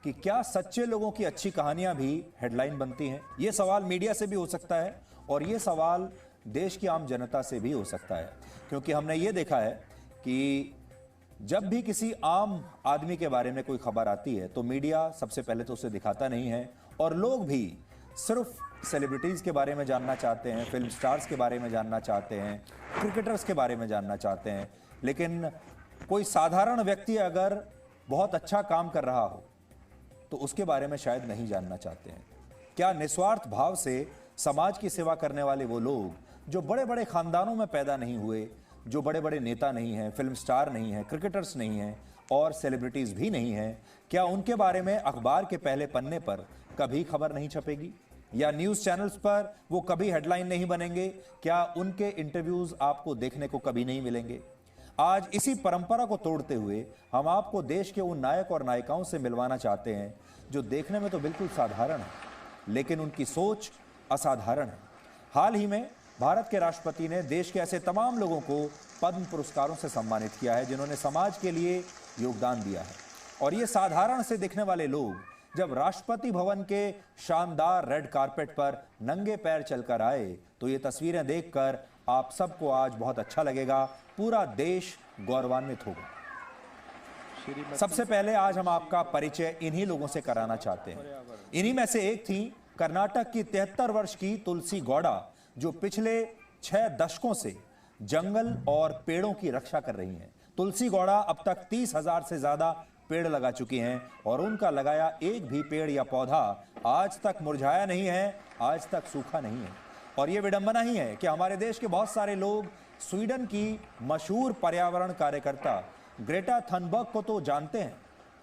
कि क्या सच्चे लोगों की अच्छी कहानियां भी हेडलाइन बनती हैं? यह सवाल मीडिया से भी हो सकता है और यह सवाल देश की आम जनता से भी हो सकता है, क्योंकि हमने ये देखा है कि जब भी किसी आम आदमी के बारे में कोई खबर आती है तो मीडिया सबसे पहले तो उसे दिखाता नहीं है और लोग भी सिर्फ सेलिब्रिटीज़ के बारे में जानना चाहते हैं, फिल्म स्टार्स के बारे में जानना चाहते हैं, क्रिकेटर्स के बारे में जानना चाहते हैं, लेकिन कोई साधारण व्यक्ति अगर बहुत अच्छा काम कर रहा हो तो उसके बारे में शायद नहीं जानना चाहते हैं। क्या निस्वार्थ भाव से समाज की सेवा करने वाले वो लोग जो बड़े बड़े खानदानों में पैदा नहीं हुए, जो बड़े बड़े नेता नहीं हैं, फिल्म स्टार नहीं हैं, क्रिकेटर्स नहीं हैं और सेलिब्रिटीज़ भी नहीं हैं, क्या उनके बारे में अखबार के पहले पन्ने पर कभी खबर नहीं छपेगी या न्यूज़ चैनल्स पर वो कभी हेडलाइन नहीं बनेंगे? क्या उनके इंटरव्यूज़ आपको देखने को कभी नहीं मिलेंगे? आज इसी परंपरा को तोड़ते हुए हम आपको देश के उन नायक और नायिकाओं से मिलवाना चाहते हैं जो देखने में तो बिल्कुल साधारण है, लेकिन उनकी सोच असाधारण है। हाल ही में भारत के राष्ट्रपति ने देश के ऐसे तमाम लोगों को पद्म पुरस्कारों से सम्मानित किया है जिन्होंने समाज के लिए योगदान दिया है। और ये साधारण से दिखने वाले लोग जब राष्ट्रपति भवन के शानदार रेड कारपेट पर नंगे पैर चलकर आए तो ये तस्वीरें देखकर आप सबको आज बहुत अच्छा लगेगा, पूरा देश गौरवान्वित होगा। सबसे पहले आज हम आपका परिचय इन्हीं लोगों से कराना चाहते हैं। इन्हीं में से एक थी कर्नाटक की 73 वर्ष की तुलसी गौड़ा, जो पिछले 6 दशकों से जंगल और पेड़ों की रक्षा कर रही हैं। तुलसी गौड़ा अब तक 30,000 से ज्यादा पेड़ लगा चुकी हैं और उनका लगाया एक भी पेड़ या पौधा आज तक मुरझाया नहीं है, आज तक सूखा नहीं है। और ये विडंबना ही है कि हमारे देश के बहुत सारे लोग स्वीडन की मशहूर पर्यावरण कार्यकर्ता ग्रेटा थनबर्ग को तो जानते हैं,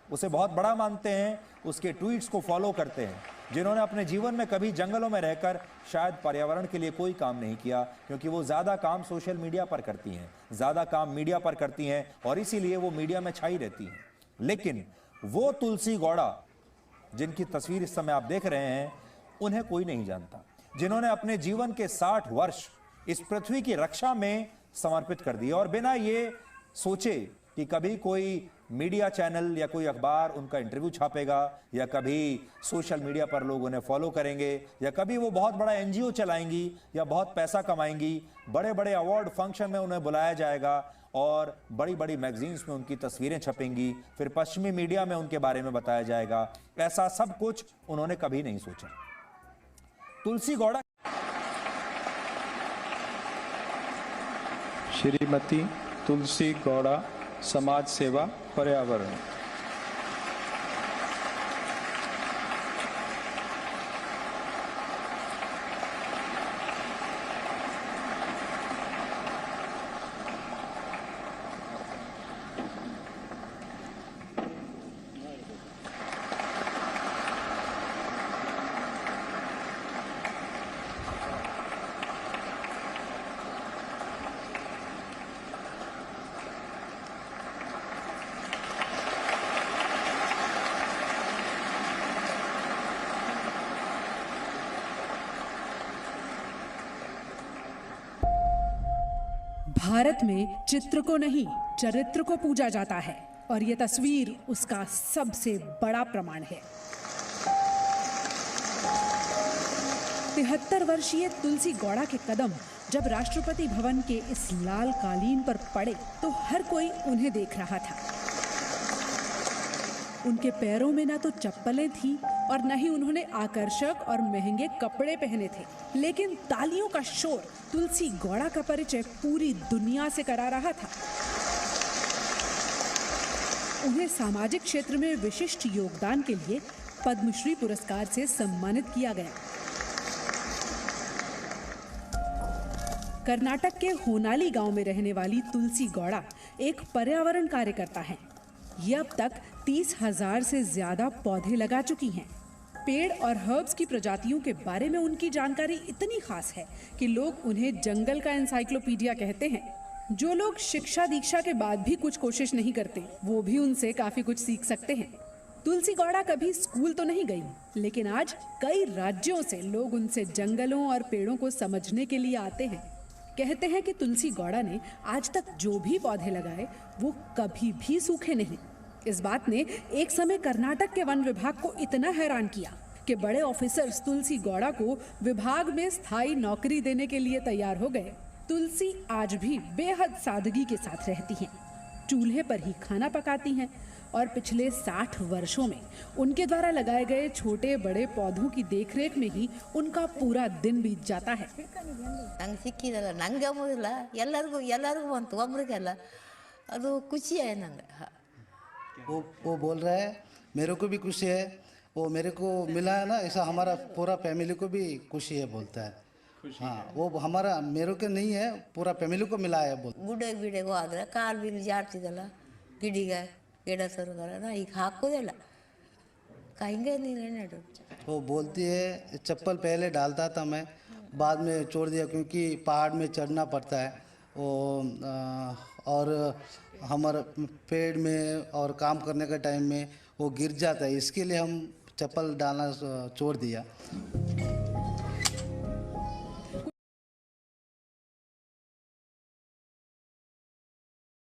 उसे बहुत बड़ा मानते हैं, उसके ट्वीट्स को फॉलो करते हैं, जिन्होंने अपने जीवन में कभी जंगलों में रहकर शायद पर्यावरण के लिए कोई काम नहीं किया, क्योंकि वो ज़्यादा काम सोशल मीडिया पर करती हैं, ज़्यादा काम मीडिया पर करती हैं और इसीलिए वो मीडिया में छाई रहती हैं। लेकिन वो तुलसी गौड़ा जिनकी तस्वीर इस समय आप देख रहे हैं, उन्हें कोई नहीं जानता, जिन्होंने अपने जीवन के 60 वर्ष इस पृथ्वी की रक्षा में समर्पित कर दिए और बिना ये सोचे कि कभी कोई मीडिया चैनल या कोई अखबार उनका इंटरव्यू छापेगा या कभी सोशल मीडिया पर लोग उन्हें फॉलो करेंगे या कभी वो बहुत बड़ा एनजीओ चलाएंगी या बहुत पैसा कमाएंगी, बड़े बड़े अवार्ड फंक्शन में उन्हें बुलाया जाएगा और बड़ी बड़ी मैगजीन्स में उनकी तस्वीरें छपेंगी, फिर पश्चिमी मीडिया में उनके बारे में बताया जाएगा। ऐसा सब कुछ उन्होंने कभी नहीं सोचा। तुलसी गौड़ा श्रीमती तुलसी गौड़ा, समाज सेवा, पर्यावरण। भारत में चित्र को नहीं, चरित्र को पूजा जाता है और ये तस्वीर उसका सबसे बड़ा प्रमाण है। 73 वर्षीय तुलसी गौड़ा के कदम जब राष्ट्रपति भवन के इस लाल कालीन पर पड़े तो हर कोई उन्हें देख रहा था। उनके पैरों में ना तो चप्पलें थी और न ही उन्होंने आकर्षक और महंगे कपड़े पहने थे, लेकिन तालियों का शोर तुलसी गौड़ा का परिचय पूरी दुनिया से करा रहा था। उन्हें सामाजिक क्षेत्र में विशिष्ट योगदान के लिए पद्मश्री पुरस्कार से सम्मानित किया गया। कर्नाटक के होनाली गांव में रहने वाली तुलसी गौड़ा एक पर्यावरण कार्यकर्ता हैं। ये अब तक 30,000 से ज्यादा पौधे लगा चुकी हैं। पेड़ और हर्ब्स की प्रजातियों के बारे में उनकी जानकारी इतनी खास है कि लोग उन्हें जंगल का एनसाइक्लोपीडिया कहते हैं। जो लोग शिक्षा दीक्षा के बाद भी कुछ कोशिश नहीं करते, वो भी उनसे काफी कुछ सीख सकते हैं। तुलसी गौड़ा कभी स्कूल तो नहीं गई, लेकिन आज कई राज्यों से लोग उनसे जंगलों और पेड़ों को समझने के लिए आते हैं। कहते हैं कि तुलसी गौड़ा ने आज तक जो भी पौधे लगाए वो कभी भी सूखे नहीं। इस बात ने एक समय कर्नाटक के वन विभाग को इतना हैरान किया कि बड़े ऑफिसर्स तुलसी गौड़ा को विभाग में स्थायी नौकरी देने के लिए तैयार हो गए। तुलसी आज भी बेहद सादगी के साथ रहती हैं, चूल्हे पर ही खाना पकाती हैं और पिछले 60 वर्षों में उनके द्वारा लगाए गए छोटे बड़े पौधों की देखरेख में ही उनका पूरा दिन बीत जाता है। ನಂಗೆ ಸಿಕ್ಕಿದಲ್ಲ, ನಂಗೆ ಅಂಬೋದಿಲ್ಲ, ಎಲ್ಲರಿಗೂ ಬಂತು, ಒಬ್ರಿಗೆಲ್ಲ ಅದು ಖುಷಿ है ನಂಗೆ। वो बोल रहा है मेरे को भी खुशी है, वो मेरे को मिला है ना, ऐसा हमारा पूरा फैमिली को भी खुशी है बोलता है। हाँ, वो हमारा मेरे को नहीं है, पूरा फैमिली को मिला है बोल। ಗುಡ್ಡೆಗೆ ಹೋದ್ರೆ ಕಾಲು ಬಿದ್ದು ಜಾಡ್ತಿದ್ದಲ್ಲ, ಗಿಡ ತರೋದಲ್ಲ, ನಾ ಈಗ ಹಾಕೋದಿಲ್ಲ, ಹಿಂಗೆ ನೀರು ನೆಡು। वो बोलती है चप्पल पहले डालता था मैं, बाद में छोड़ दिया क्योंकि पहाड़ में चढ़ना पड़ता है वो, और हमारे पेड़ में और काम करने के टाइम में वो गिर जाता है, इसके लिए हम चप्पल डालना छोड़ दिया।